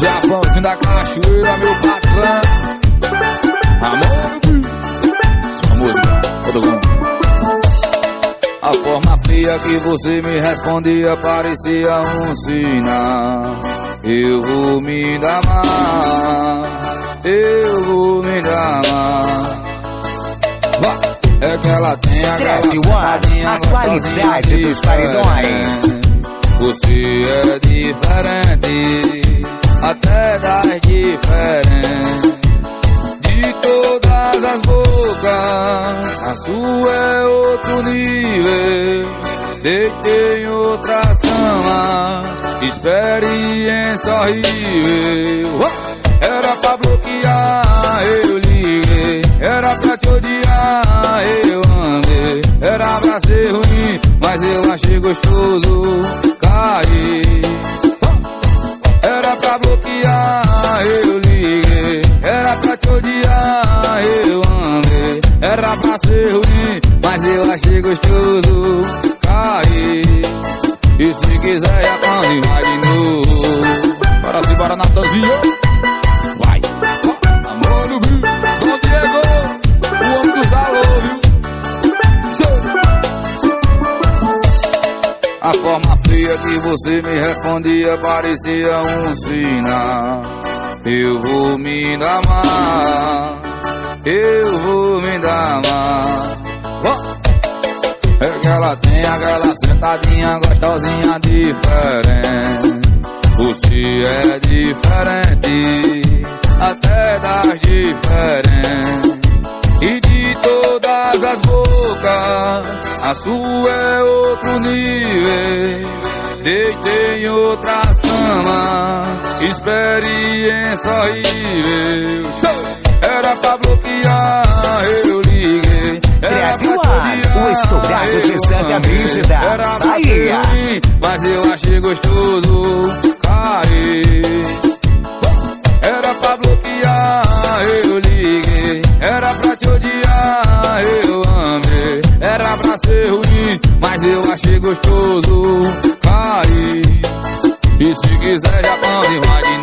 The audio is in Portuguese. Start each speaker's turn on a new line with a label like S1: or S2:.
S1: Japãozinho da cachoeira, meu patrão. Amor, essa música, todo mundo. A forma fria que você me respondia parecia um sinal. Eu vou me amar, eu vou me amar. É que ela tem aquela sentadinha,
S2: a qualidade dos paredões.
S1: Você é diferente, até das diferentes. De todas as bocas, a sua é outro nível. Deitei em outras camas, experiência horrível. Era pra bloquear, eu liguei. Era pra te odiar, eu amei. Era pra ser ruim, mas eu achei gostoso cair. Era pra bloquear, eu liguei. Era pra te odiar, eu amei. Era pra ser ruim, mas eu achei gostoso cair. E se quiser já come vai de novo. Bora se bora, Natanzinho. Vai. Amor no Rio, Dom Diego, o homem dos alô, viu? A forma fria que você me respondia parecia um sinal. Eu vou me amar, eu vou me amar. É que ela tem aquela sentadinha gostosinha diferente. Você é diferente, até das diferentes. E de todas as bocas, a sua é outro nível. Deitei em outras camas, experiência horrível. Era pra bloquear, eu liguei. Era pra te odiar,
S2: o estourado de Santa Brígida,
S1: era pra ser ruim, mas eu achei gostoso cair. Era pra bloquear, eu liguei. Era pra te odiar, eu amei. Era pra ser ruim, mas eu achei gostoso cair. E se quiser já pão e vai de